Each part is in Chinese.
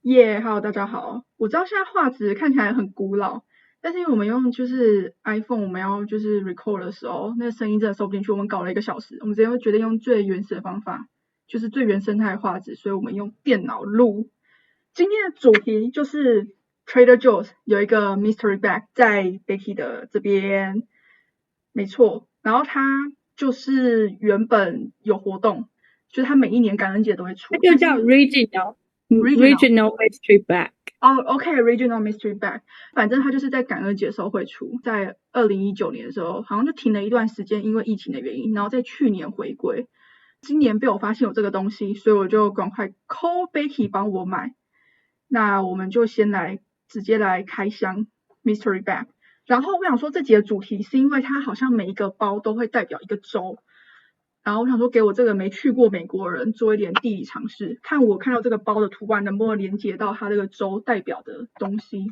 Hello，大家好。我知道现在画质看起来很古老，但是因为我们用就是 iPhone，我们要就是 record 的时候，那个声音真的收不进去。我们搞了1个小时，我们直接决定用最原始的方法，就是最原生态的画质，所以我们用电脑录。今天的主题就是 Trader Joe's 有一个 mystery bag 在 Becky 的这边，没错。然后它就是原本有活动，就是它每一年感恩节都会出，它就叫 Regional Regional Mystery Bag。OK，Regional Mystery Bag，反正它就是在感恩节的时候会出，在2019年的时候好像就停了一段时间，因为疫情的原因，然后在去年回归。今年被我发现有这个东西，所以我就赶快 call Becky 帮我买。那我们就先直接来开箱 Mystery Bag。然后我想说这集的主题是因为它好像每一个包都会代表一个州，然后我想说给我这个没去过美国的人做一点地理常识，看我看到这个包的图案能不能连接到它这个州代表的东西。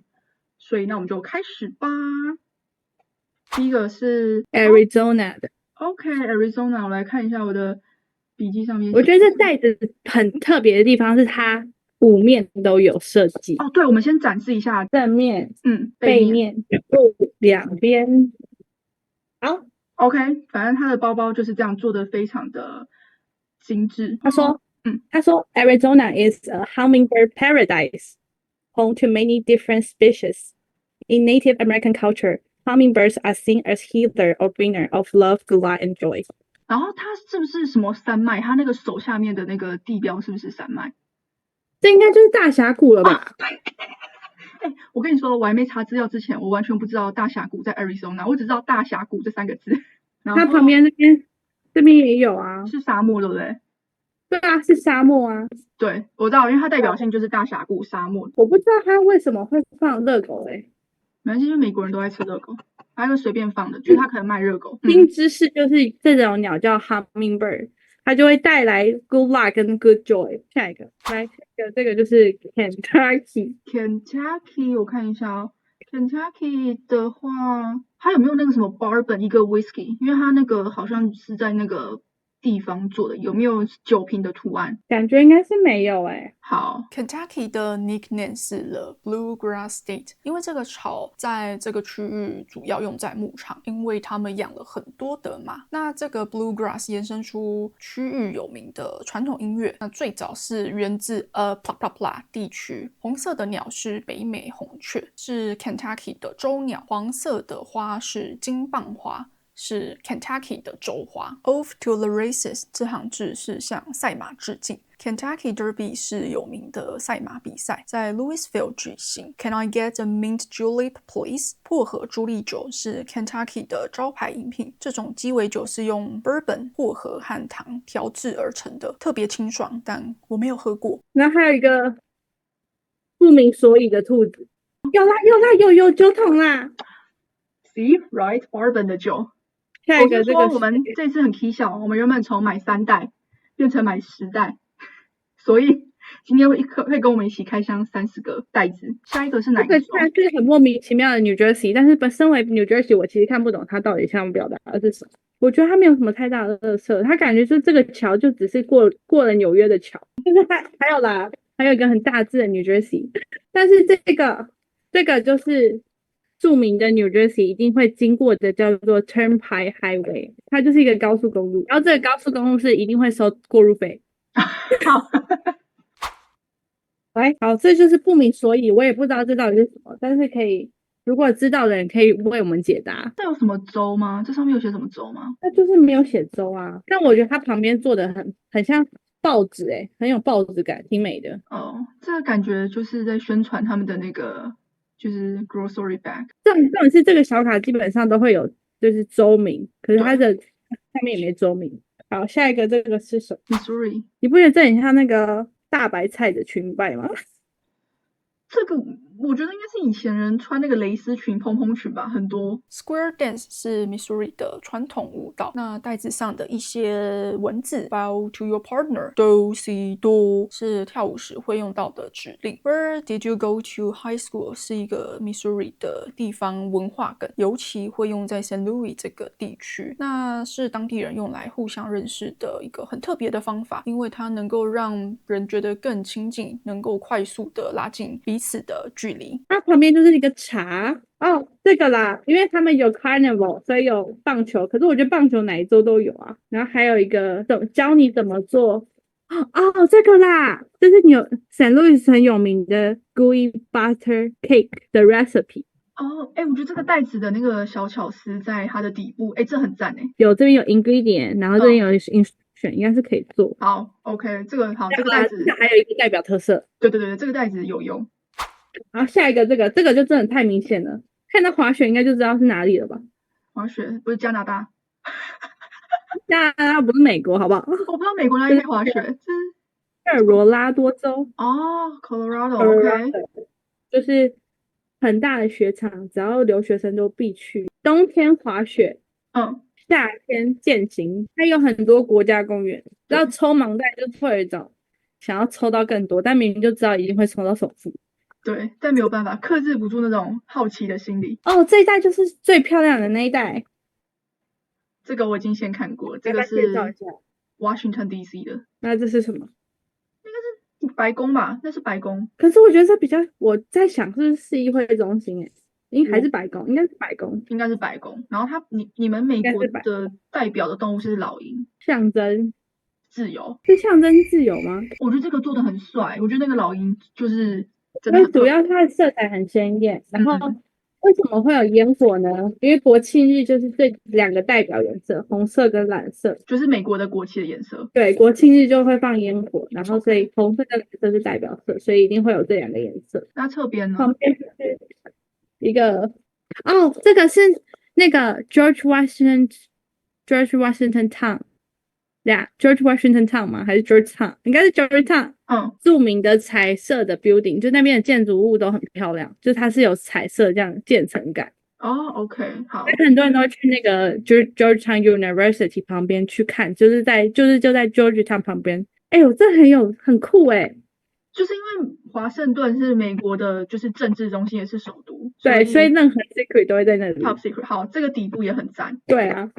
所以那我们就开始吧。第一个是 Arizona 的。OK，Arizona，我来看一下我的笔记上面。我觉得这袋子很特别的地方是它5面都有设计。哦，对，我们先展示一下正面、背面、两边。好 OK，反正它的包包就是这样做的，非常的精致。他说 Arizona is a hummingbird paradise, home to many different species. In Native American culture, hummingbirds are seen as healer or bringer of love, good luck, and joy. 然后它是不是什么山脉？它那个手下面的那个地标是不是山脉？这应该就是大峡谷了吧？我跟你说，我还没查资料之前，我完全不知道大峡谷在 Arizona，我只知道大峡谷这3个字。它旁边这边也有啊，是沙漠，对不对？对啊，是沙漠啊。对，我知道，因为它代表性就是大峡谷沙漠。我不知道它为什么会放热狗没关系，因为美国人都爱吃热狗，还会随便放的，就是他可能卖热狗。新知识就是这种鸟叫 hummingbird， 它就会带来 good luck 跟 good joy。下一个，来，这个就是 Kentucky。我看一下哦。Kentucky 的话，它有没有那个什么 bourbon 一个 whisky？因为它那个好像是在那个地方做的，有没有酒瓶的图案？感觉应该是没有好 ，Kentucky 的 nickname 是 The Bluegrass State， 因为这个草在这个区域主要用在牧场，因为他们养了很多的马。那这个 Bluegrass 延伸出区域有名的传统音乐，那最早是源自pla pla pla 地区。红色的鸟是北美红雀，是 Kentucky 的州鸟；黄色的花是金棒花，是 Kentucky 的州花。Off to the races 这行字是向赛马致敬。Kentucky Derby 是有名的赛马比赛，在 Louisville 举行。Can I get a mint julep, please？ 薄荷朱丽酒是 Kentucky 的招牌饮品，这种鸡尾酒是用 bourbon 薄荷和糖调制而成的，特别清爽，但我没有喝过。然后还有一个不明所以的兔子，有酒桶啦。See, right, bourbon 的酒。下一个这个我们这次很蹊跷，我们原本从买3袋变成买10袋。所以今天会跟我们一起开箱30个袋子。下一个是哪个？这个是很莫名其妙的 New Jersey， 但是身为 New Jersey， 我其实看不懂它到底想表达的是什么。我觉得它没有什么太大的垃圾，它感觉是这个桥就只是过了纽约的桥。就是还有啦，还有一个很大致的 New Jersey， 但是这个就是著名的 New Jersey 一定会经过的叫做 Turnpike Highway， 它就是一个高速公路，然后这个高速公路是一定会收过路费。好，好，这就是不明所以，我也不知道这到底是什么，但是如果知道的人可以为我们解答。这有什么州吗？这上面有写什么州吗？那就是没有写州啊，但我觉得它旁边做的很像报纸很有报纸感，挺美的。哦，这个感觉就是在宣传他们的那个就是 grocery bag。这种是这个小卡基本上都会有就是州名，可是它的下面也没州名。好，下一个这个是什么？ Missouri。你不觉得这很像那个大白菜的裙摆吗？这个我觉得应该是以前人穿那个蕾丝裙、蓬蓬裙吧，很多。Square dance 是 Missouri 的传统舞蹈，那袋子上的一些文字 Bow to your partner Do si do 是跳舞时会用到的指令。 Where did you go to high school 是一个 Missouri 的地方文化梗，尤其会用在 St. Louis 这个地区，那是当地人用来互相认识的一个很特别的方法，因为它能够让人觉得更亲近，能够快速的拉近彼此的距离。它旁边就是一个茶哦，这个啦，因为他们有 carnival， 所以有棒球，可是我觉得棒球哪一周都有啊。然后还有一个教你怎么做哦，这个啦，这是St. Louis 很有名的 gooey butter cake 的 recipe。哦，我觉得这个袋子的那个小巧思在它的底部，这很赞有这边有 ingredient， 然后这边有 instruction，应该是可以做。好 ，OK， 这个好，这个袋子还有一个代表特色。对，这个袋子有用。然后下一个这个就真的太明显了，看到滑雪应该就知道是哪里了吧？滑雪不是加拿大，加拿大不是美国，好不好？我不知道美国哪里可以滑雪，这是科罗拉多州哦 ，Colorado，OK，就是很大的雪场，只要留学生都必去。冬天滑雪，夏天健行，它有很多国家公园。然后抽盲袋就会有一种想要抽到更多，但明明就知道一定会抽到首付。对，但没有办法克制不住那种好奇的心理。哦，这一袋就是最漂亮的那一袋。这个我已经先看过，这个是 Washington DC 的。那这是什么？应该是白宫吧？那是白宫。可是我觉得这比较，我在想是市议会中心还是白宫？应该是白宫。应该是白宫。然后你们美国的代表的动物是老鹰，象征自由。是象征自由吗？我觉得这个做的很帅，我觉得那个老鹰就是真的因为主要它的色彩很鲜艳，然后为什么会有烟火呢？因为国庆日就是这两个代表颜色，红色跟蓝色，就是美国的国旗的颜色。对，国庆日就会放烟火，然后所以红色跟蓝色是代表色，所以一定会有这两个颜色。那侧边呢？旁边是一个哦，这个是那个 George Washington Town。George Washington Town 吗？还是 Georgetown？ 应该是 Georgetown。著名的彩色的 building， 就那边的建筑物都很漂亮，就它是有彩色这样渐层感。OK， 好。很多人都会去那个 Georgetown University 旁边去看，就在 Georgetown 旁边。这很酷就是因为华盛顿是美国的，就是政治中心，也是首都。对，所以任何 secret 都会在那里。Top secret， 好，这个底部也很赞。对啊。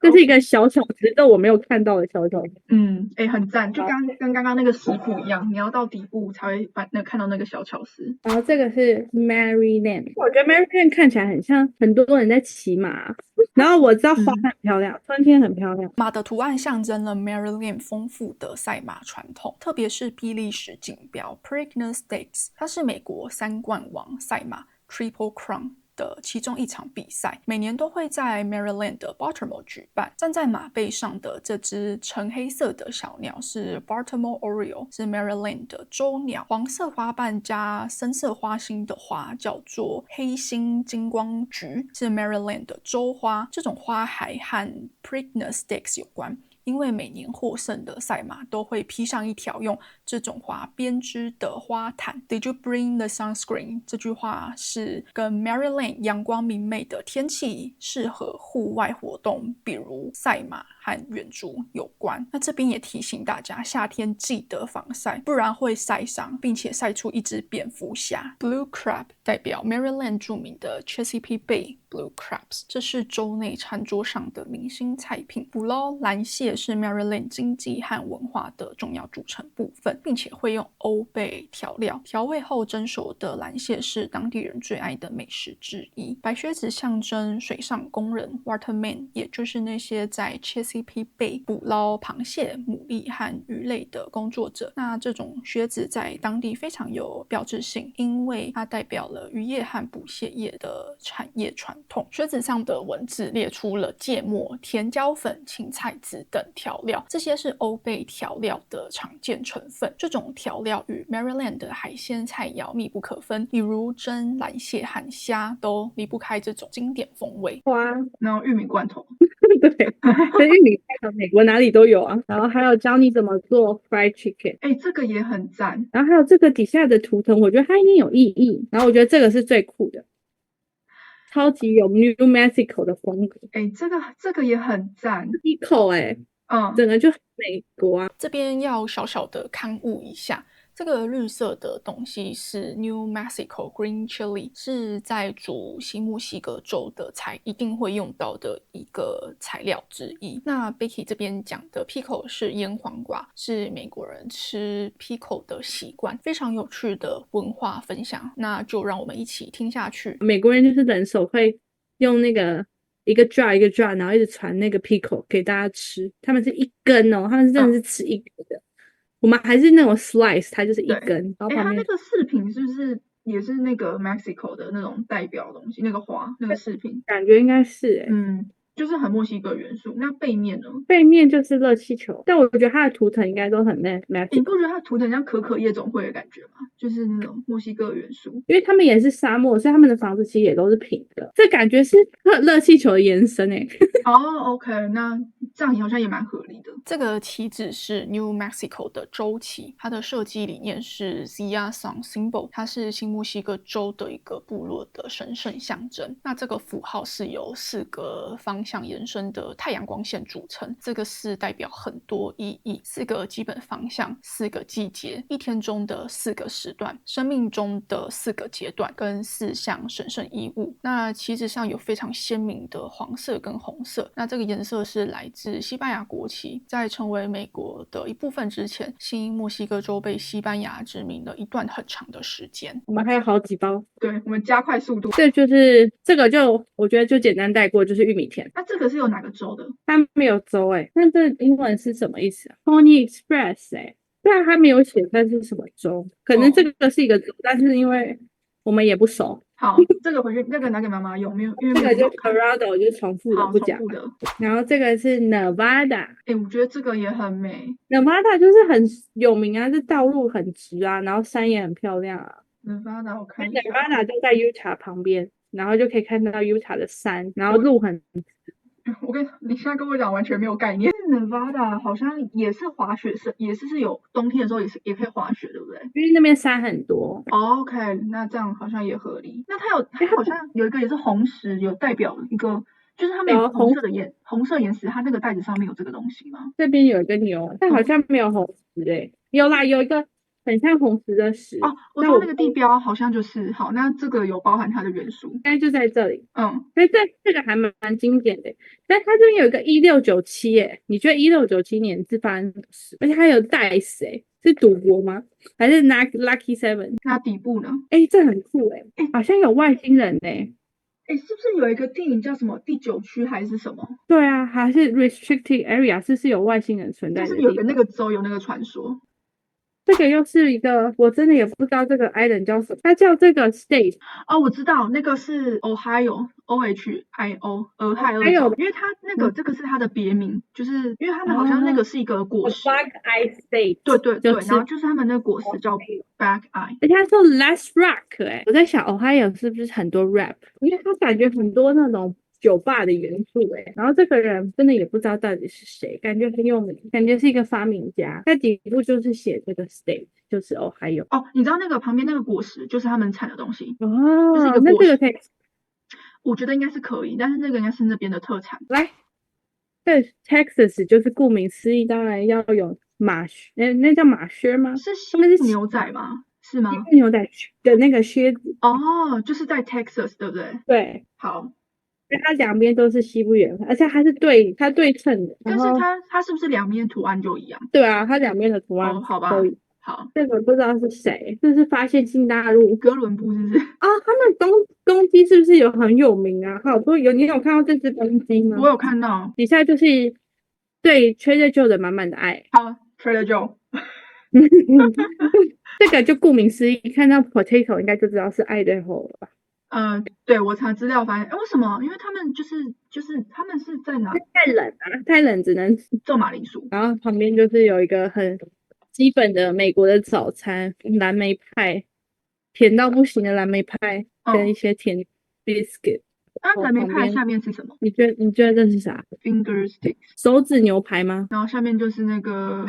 这是一个小巧思，但我没有看到的小巧思。很赞，就跟刚刚那个食谱一样，你要到底部才会看到那个小巧思。然后这个是 Maryland， 我觉得 Maryland 看起来很像很多人在骑马。然后我知道花很漂亮，春天很漂亮。马的图案象征了 Maryland 丰富的赛马传统，特别是比利时锦标 Preakness Stakes， 它是美国3冠王赛马 Triple Crown的其中一场比赛，每年都会在 Maryland 的 Baltimore 举办。站在马背上的这只橙黑色的小鸟是 Baltimore Oriole， 是 Maryland 的州鸟。黄色花瓣加深色花心的花叫做黑心金光菊，是 Maryland 的州花。这种花还和 Preakness Stakes 有关，因为每年获胜的赛马都会披上一条用这种花编织的花毯。 Did you bring the sunscreen？ 这句话是跟 Maryland 阳光明媚的天气，适合户外活动，比如赛马和远足有关。那这边也提醒大家，夏天记得防晒，不然会晒伤，并且晒出一只蝙蝠侠。 Blue crab 代表 Maryland 著名的 Chesapeake Bay Blue crabs， 这是州内餐桌上的明星菜品。捕捞蓝蟹是 Maryland 经济和文化的重要组成部分，并且会用欧贝调料，调味后蒸熟的蓝蟹是当地人最爱的美食之一。白靴子象征水上工人 Watermen， 也就是那些在 Chesapeake Bay 捕捞螃蟹、牡蛎和鱼类的工作者。那这种靴子在当地非常有标志性，因为它代表了渔业和捕蟹业的产业传统。靴子上的文字列出了芥末、甜椒粉、芹菜籽等调料，这些是欧贝调料的常见成分。这种调料与 Maryland 的海鲜菜肴密不可分，比如蒸蓝蟹和虾都离不开这种经典风味。然后玉米罐头对，这玉米派美国哪里都有啊。然后还有教你怎么做 fried chicken，这个也很赞。然后还有这个底下的图腾，我觉得它一定有意义。然后我觉得这个是最酷的，超级有 New Mexico 的风格。这个也很赞。Pico 整个就很美国啊。这边要小小的勘误一下，这个绿色的东西是 New Mexico Green Chili， 是在煮新墨西哥州的才一定会用到的一个材料之一。那 Becky 这边讲的 pico 是腌黄瓜，是美国人吃 pico 的习惯，非常有趣的文化分享。那就让我们一起听下去。美国人就是人手会用那个一个 jar 一个 jar， 然后一直传那个 pico 给大家吃，他们是一根哦，他们真的是吃一根的。我们还是那种 slice， 它就是一根。然后它那个饰品是不是也是那个 Mexico 的那种代表东西？那个花，那个饰品，感觉应该是就是很墨西哥元素。那背面呢？背面就是热气球，但我觉得它的图腾应该都很 Mexico。你不觉得它的图腾像可可夜总会的感觉吗？就是那种墨西哥元素。因为他们也是沙漠，所以他们的房子其实也都是平的。这感觉是热气球的延伸OK， 那这样好像也蛮合理的。这个旗子是 New Mexico 的州旗，它的设计理念是 Zia Sun Symbol， 它是新墨西哥州的一个部落的神圣象征。那这个符号是由4个方向延伸的太阳光线组成，这个是代表很多意义，4个基本方向，4个季节，一天中的4个时段，生命中的4个阶段，跟4项神圣义务。那旗子上有非常鲜明的黄色跟红色，那这个颜色是来自西班牙国旗。在成为美国的一部分之前，新墨西哥州被西班牙殖民了一段很长的时间。我们还有好几包，对，我们加快速度。这就是这个就我觉得就简单带过，就是玉米田。那这个是有哪个州的？它没有州那这英文是什么意思啊 ？Pony Express 对啊，它没有写它是什么州，可能这个是一个州，但是因为我们也不熟。好，这个回去那个拿给妈妈用，没有，因为这个就 Colorado 就重复的不讲。然后这个是 Nevada， 我觉得这个也很美。Nevada 就是很有名啊，这道路很直啊，然后山也很漂亮啊。Nevada 我看一下 ，Nevada 就在 Utah 旁边，然后就可以看到 Utah 的山，然后路很。你现在跟我讲完全没有概念。Nevada 好像也是滑雪，也是有冬天的时候也可以滑雪，对不对？因为那边山很多。OK， 那这样好像也合理。那它好像有一个也是红石，有代表一个，就是他们有红色岩石，它那个袋子上面有这个东西吗？这边有一个牛，但好像没有红石有啦，有一个很像红石的石。我知道那个地标好像就是好，那这个有包含它的元素，应该就在这里。所以这个还蛮经典的。但它这边有一个1697你觉得1697年是发生什么事？而且它有 dice 是赌博吗？还是 lucky 7？ 那底部呢？这很酷好像有外星人是不是有一个电影叫什么第9区还是什么？对啊，还是 restricted area， 是有外星人存在的地方。就是有那个州有那个传说。这个又是一个，我真的也不知道这个 island 叫什么，它叫这个 state。我知道那个是 Ohio OHIO 俄亥俄州，因为它这个是它的别名，就是因为他们好像那个是一个果实。Black Eye State。对，然后就是他们那个果实叫 Black Eye。而且他说 less rock 我在想 Ohio 是不是很多 rap， 因为他感觉很多那种酒吧的元素然后这个人真的也不知道到底是谁，感觉很有名，感觉是一个发明家。他底部就是写这个 state， 就是 Ohio。你知道那个旁边那个果实就是他们产的东西就是一个果实。那这个可以，我觉得应该是可以，但是那个应该是那边的特产。来，对 Texas 就是顾名思义，当然要有马靴，那叫马靴吗？是牛仔吗？是吗？牛仔的那个靴子。就是在 Texas 对不对？对，好。它两边都是西部圆环，而且它对称的。但是它是不是两面图案就一样？对啊，它两边的图案好吧。好，这个不知道是谁，这是发现新大陆哥伦布是不是？他们公鸡是不是很有名啊？好多你有看到这只公鸡吗？我有看到，底下就是对 Trader Joe 的满满的爱。好 ，Trader Joe。这个就顾名思义，看到 potato 应该就知道是爱的后了吧？对，我查资料发现，为什么？因为他们就是他们是在哪？太冷只能种马铃薯。然后旁边就是有一个很基本的美国的早餐，蓝莓派，甜到不行的蓝莓派，跟一些甜 biscuit。还没看旁边下面是什么你觉得这是啥？ ？Finger sticks，手指牛排吗然后下面就是那个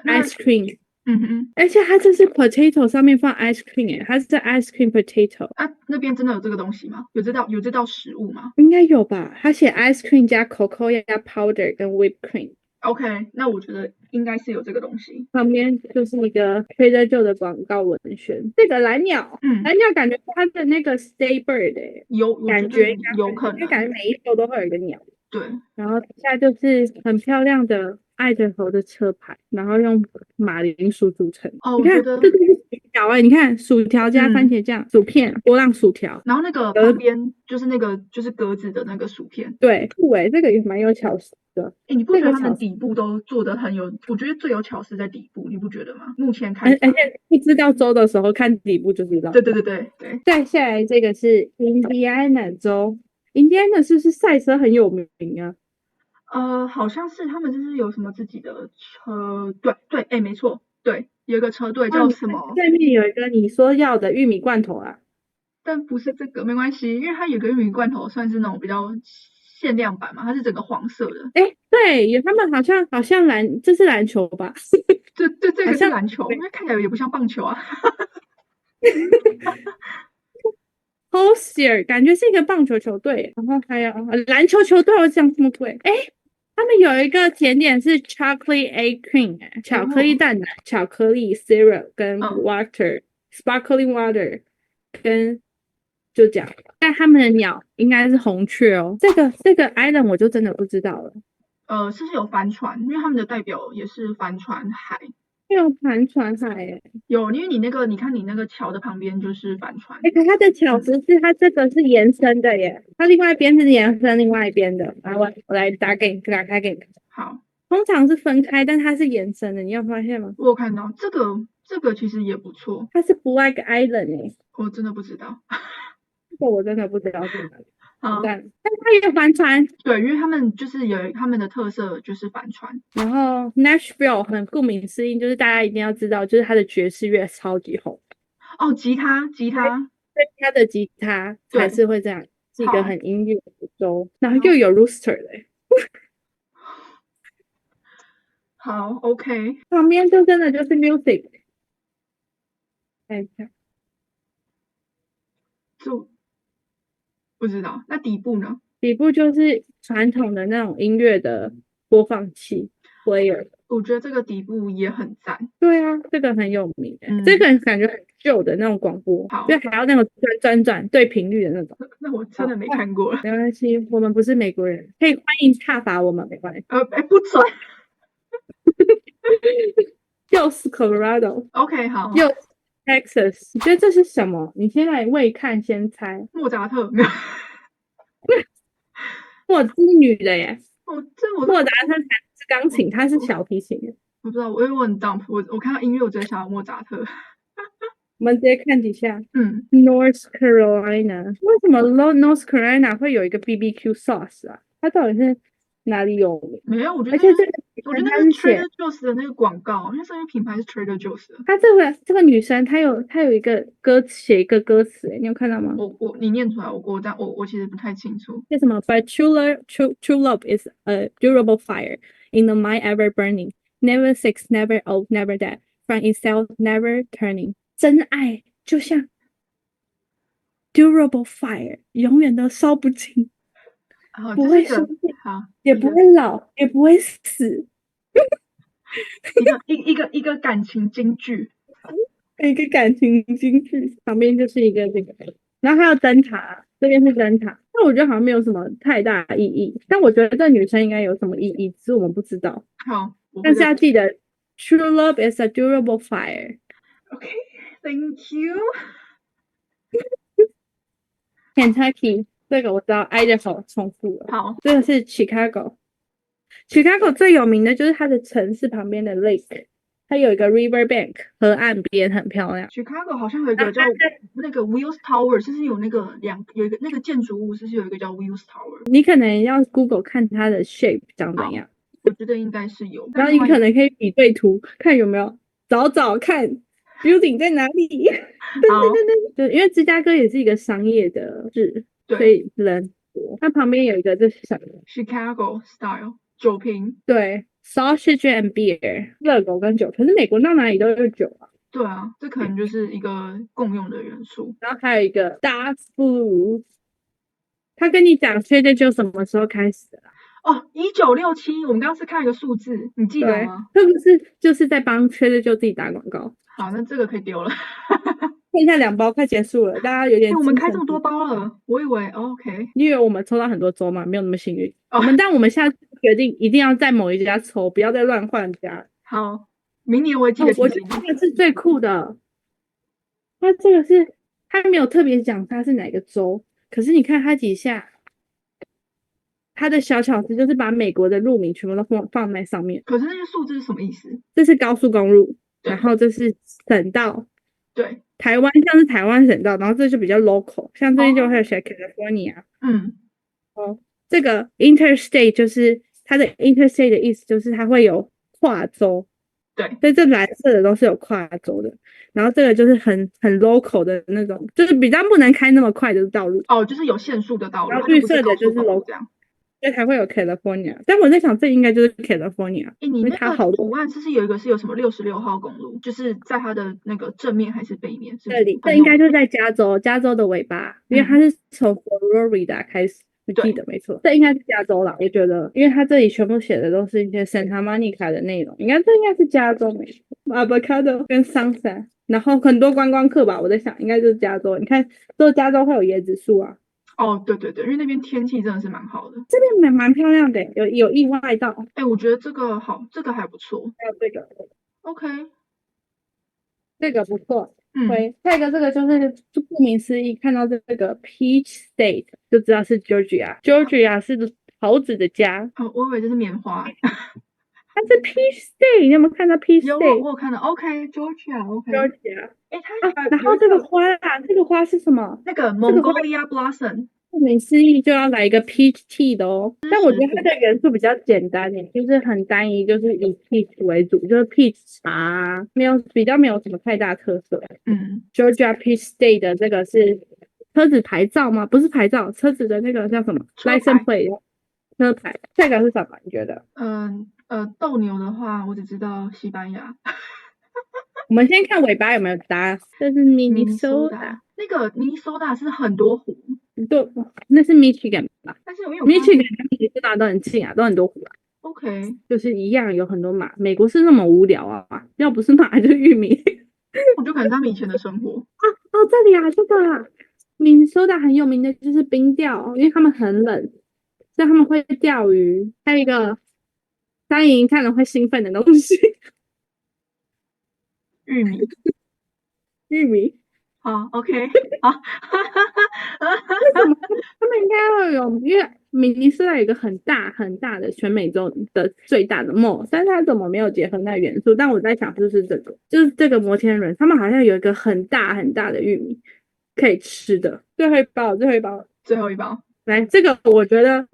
？Ice cream，嗯，而且它这是 potato 上面放 ice cream 它是 ice cream potato，那边真的有这个东西吗？有这道食物吗应该有吧？它写 ice cream 加 cocoa 加 powder 跟 whipped cream。？OK，那我觉得应该是有这个东西。旁边就是一个 Trader Joe 的广告文宣。这个蓝鸟，蓝鸟感觉是它的那个 stay bird 感觉有可能，因为感觉每一首都会有一个鸟。对，然后底下就是很漂亮的爱着猴的车牌，然后用马铃薯组成。你看，这就是薯条你看薯条加番茄酱、薯片、波浪薯条，然后那个旁边就是格子的那个薯片。对，这个也蛮有巧思的。你不觉得他们底部都做的很有？我觉得最有巧思在底部，你不觉得吗？目前看，而且不知道州的时候看底部就知道。对。再下来这个是印第安纳州，印第安纳是不是赛车很有名啊？好像是他们就是有什么自己的车，对，没错，对，有一个车队叫什么？下面有一个你说要的玉米罐头啊，但不是这个，没关系，因为它有个玉米罐头算是那种比较限量版嘛，它是整个黄色的。对，他们好像这是篮球吧？这个是篮球，因为看起来也不像棒球啊。Hosier 感觉是一个棒球球队，然后还有篮球球队，我讲这么贵，他们有一个甜点是 chocolate egg cream，巧克力蛋奶、巧克力 syrup 跟 water，sparkling water 跟就这样。但他们的鸟应该是红雀哦。这个 island 我就真的不知道了。是有帆船，因为他们的代表也是帆船海。有帆船海有，因为你看你那个桥的旁边就是帆船。可它的巧思是它这个是延伸的耶，它另外一边是延伸另外一边的。来，我来打开给你看。好，通常是分开，但它是延伸的，你有发现吗？我有看到这个其实也不错。它是 Black Island 我真的不知道。这个我真的不知道是哪里。但它也有帆船。对，因为他们就是有他们的特色就是帆船。然后 Nashville 很顾名思义，就是大家一定要知道，就是它的爵士乐超级红。吉他，对，它的吉他才是会这样，是一个很音乐的州，然后又有 rooster 的。好 ，OK， 旁边就真的就是 music。看一下，就不知道。那底部呢？底部就是传统的那种音乐的播放器 player。我觉得这个底部也很赞。对啊，这个很有名这个感觉很旧的那种广播，就还要那种转对频率的那种。那我真的没看过。没关系，我们不是美国人，可以欢迎挞伐我们，没关系。不准。又是 Colorado。OK， 好。又 Texas， 你觉得这是什么？你先来未看先猜。莫扎特。哇，这是女的耶。莫扎特才是钢琴，她是小提琴。我不知道，因为我很 dump， 我看到音乐我直接想到莫扎特。我们直接看几下。North Carolina， 为什么 North Carolina 会有一个 BBQ sauce 啊？它到底是哪里有名？没有，我觉得而且那是 Trader Joe's 的那个广告，因为上面品牌是 Trader Joe's 的。她这个女生，她有一个写一个歌词，你有看到吗？你念出来，我其实不太清楚。叫什么 ？But true love is a durable fire in the mind ever burning, never sick, never old, never dead, from itself never turning。真爱就像 durable fire， 永远都烧不尽，不会生病，也不会老，也不会死。一个感情金句，一个感情金句，旁边就是一个这个，然后还有灯塔，这边是灯塔，但我觉得好像没有什么太大意义，但我觉得这女生应该有什么意义，只是我们不知道。好，但是要记得 ，True love is a durable fire。OK，Thank you。Kentucky 这个我知道 ，Idaho 重复了。好，这个是 Chicago。Chicago 最有名的就是它的城市旁边的 lake， 它有一个 river bank， 河岸边很漂亮。Chicago 好像有一个叫那个 Wills Tower， 就是有那个有一个那个建筑物，就是有一个叫 Wills Tower。你可能要 Google 看它的 shape 长怎样。我觉得应该是有。然后你可能可以比对图，看有没有找看 building 在哪里。好，对，因为芝加哥也是一个商业的市，所对以人多。它旁边有一个就是小，Chicago style 酒瓶，对 sausage and beer 热狗跟酒，可是美国到哪里都有酒啊。对啊，这可能就是一个共用的元素。然后还有一个 Dark Blue，他跟你讲确切就什么时候开始的啦？哦，1967，我们刚刚是看一个数字，你记得对，吗？是不是就是在帮缺的就自己打广告？好，那这个可以丢了。剩下2包快结束了，大家有点我们精神开这么多包了，我以为OK 因为我们抽到很多周嘛，没有那么幸运。哦。但我们下次决定一定要在某一家抽，不要再乱换家。好，明年我也记得提我觉醒你。得这个是最酷的。它这个是它没有特别讲它是哪个州，可是你看它底下，它的小巧思就是把美国的路名全部都放在上面。可是那些数字是什么意思？这是高速公路，对然后这是省道。对，台湾像是台湾省道，然后这就比较 local， 像最近就会有写 California。嗯，这个 interstate 就是它的 interstate 的意思，就是它会有跨州。对，所以这蓝色的都是有跨州的，然后这个就是很 local 的那种，就是比较不能开那么快的道路。哦，就是有限速的道路，然后它就不是绿色的就是高速公路 local，这样。所以才会有 California。但我在想，这应该就是 California，你因为那个图它好多案是不是有一个是有什么66号公路，就是在它的那个正面还是背面？是不这里，是很有这应该就是在加州，加州的尾巴，因为它是从 Florida 开始。我记得没错，这应该是加州啦，我觉得，因为它这里全部写的都是一些 Santa Monica 的内容，这应该是加州没错 ，Avocado 跟 Sunset， 然后很多观光客吧，我在想应该就是加州，你看，这加州会有椰子树啊。哦，对对对，因为那边天气真的是蛮好的，这边蛮漂亮的，有意外到。哎，我觉得这个好，这个还不错。还有这个 OK，这个不错。嗯，对，下一个这个就是顾名思义，看到这个 Peach State 就知道是 Georgia 是桃子的家。哦，我以为这是棉花。它是 Peach State，你有没有看到 Peach 有 State？ 我有看到 OK，Georgia，OK。Georgia，哎，它然后这个花啊，这个花是什么？那个 Mongolia Blossom，顾名思义就要来一个 peach tea 的哦。但我觉得它的元素比较简单点，就是很单一，就是以 peach 为主，就是 peach 茶，比较没有什么太大特色。Georgia Peach State 的这个是车子牌照吗？不是牌照，车子的那个叫什么 license plate 车牌。这个是什么？你觉得？斗牛的话，我只知道西班牙。我们先看尾巴有没有答，这是 Minnesota。那个 Minnesota 是很多湖，对，那是 Michigan 吧？但是因为Michigan 跟 Minnesota 都很近啊，都很多湖啊。OK，就是一样有很多马。美国是那么无聊啊，要不是马就是玉米。我就可能他们以前的生活。这里啊，这个啊，Minnesota很有名的就是冰钓，因为他们很冷，所以他们会钓鱼。还有一个三营看了会兴奋的东西，玉米。玉米。好 ，OK，好。为什么他们应该要有？因为明尼苏达有一个很大很大的全美洲的最大的 mall， 但是它怎么没有结合那元素？但我在想，就是这个摩天轮，他们好像有一个很大很大的玉米可以吃的。最后一包，来，这个我觉得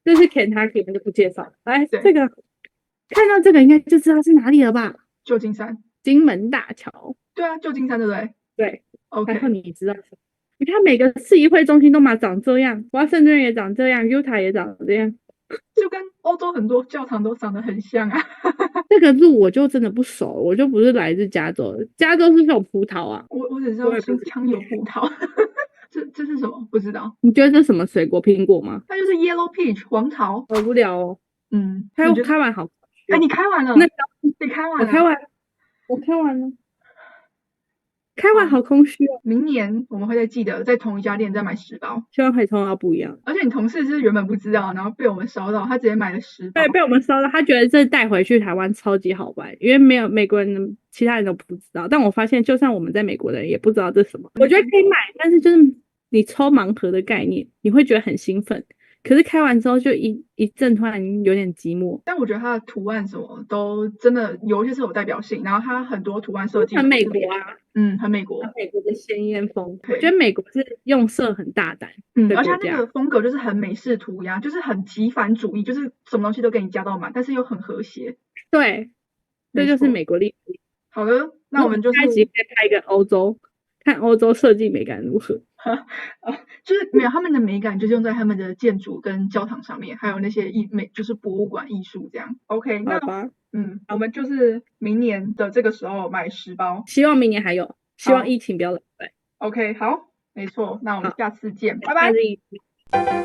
这是 Kentucky， 我们就不介绍。来，这个看到这个应该就知道是哪里了吧？旧金山，金门大桥。对啊，旧金山对不对？对 ，OK。然后你知道什么？你看每个市议会中心都嘛长这样，华盛顿也长这样 ，Utah 也长这样，就跟欧洲很多教堂都长得很像啊。这个路我就真的不熟，我就不是来自加州的。加州是不是有葡萄啊？我只知道新疆有葡萄。这是什么？不知道。你觉得这是什么水果？苹果吗？它就是 yellow peach 黄桃。好无聊哦。还有开完好。哎，你开完了？你开完了？我开完了。开完好空虚哦。明年我们会再记得在同一家店再买10包，希望可以抽到不一样。而且你同事是原本不知道，然后被我们烧到，他直接买了10包。对，被我们烧到，他觉得这带回去台湾超级好玩，因为没有美国人，其他人都不知道。但我发现，就算我们在美国的人也不知道这是什么。我觉得可以买，但是就是你抽盲盒的概念，你会觉得很兴奋。可是开完之后就一阵突然有点寂寞。但我觉得它的图案什么都真的有一些是有代表性，然后它很多图案设计很美国啊，很美国，美国的鲜艳风。我觉得美国是用色很大胆，而且它那个风格就是很美式涂鸦，就是很极繁主义，就是什么东西都给你加到满，但是又很和谐。对，这就是美国历史。好的，那我们就是下一集可以拍一个欧洲，看欧洲设计美感如何。就是没有他们的美感，就是用在他们的建筑跟教堂上面，还有那些就是博物馆艺术这样。OK， 那好吧，我们就是明年的这个时候买10包，希望明年还有，希望疫情不要来。OK， 好，没错，那我们好下次见，拜拜。下次